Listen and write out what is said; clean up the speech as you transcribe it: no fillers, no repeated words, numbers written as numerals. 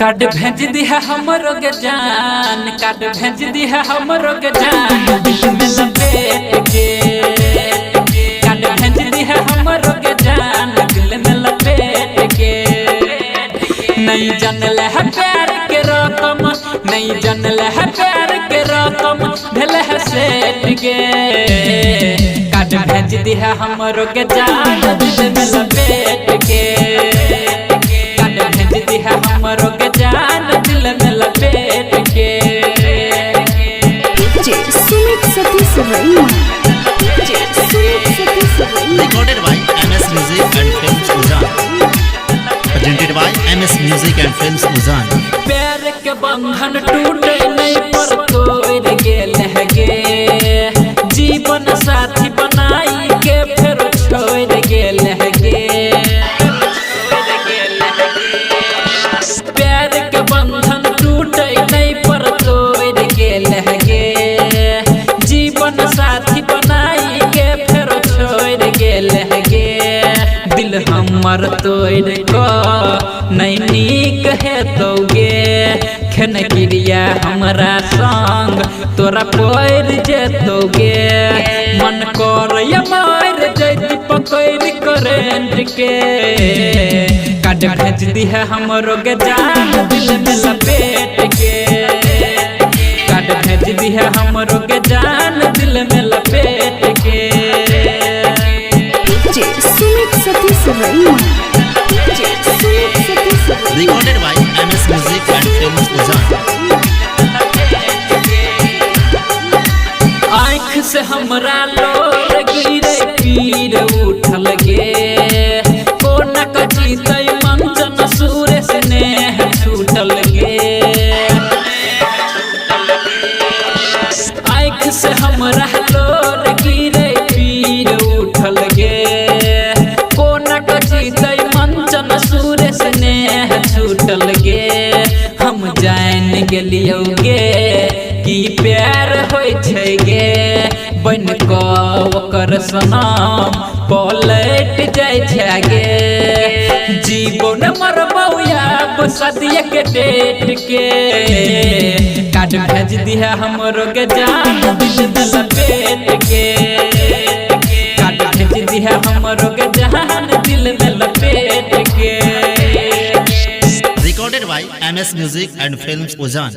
Card भेज दिया हमरो के जान, कार्ड भेज दिया हमरो के जान, दिल में लपेट के। कार्ड भेज दिया हमरो के जान, दिल में लपेट के। नहीं जानल है प्यार के रकम, नहीं जानल है प्यार के रकम, भेल है सेठ के। कार्ड भेज दिया हमरो के जान, दिल में लपेट के। कार्ड भेज दिया हमरो के जान, दिल में लपेट के। Sumit Satish रईमा, Sumit Satish रईमा। Recorded by MS Music and Films Uzan. Presented by MS Music and Films Uzan. प्यार के बंधन टूटे नहीं पर तोड़ गेल है गे, जीवन साथी बनाई के फिर छोड़ गेल है गे। प्यार के बंधन टूटे नहीं पर तोड़ गेल है गे, जीवन साथी बनाई के फिर छोड़ गेल है गे। दिल हमर तोड़ को नहीं नीक है तोगे, खन क्रिया हमरा संग तोरा पैर जेतोगे। मन कर मार जैती पकड़ करेंट के। कार्ड भेज दिया हमरो के जान, दिल में लपेट के। कार्ड भेज दिया हमरो के जान, दिल में लपेट के। Sumit Satish रईमा, Sumit Satish रईमा। Recorded by MS Music and Films Uzan. आँख से हमरा लोर गिरे पीर उठल गे, कोना कची तय मंचन सूर्य स्नेह छूटल गे। आँख से हमरा लोर गिरे पीर उठल गे, कोना कची तय मंचन सूर्य स्नेह छूटल गे। हम जान गेलियो गे कि प्यार होय छै गे, बन कऽ ओकर सनम पलट जाय छै गे। जीवन मरबौ आब सदिये के डेट के। कार्ड भेज दिया हमरो के जान, दिल में लपेट के। कार्ड भेज दिया हमरो के जान, दिल में लपेट के। Recorded by MS Music and Films Uzan.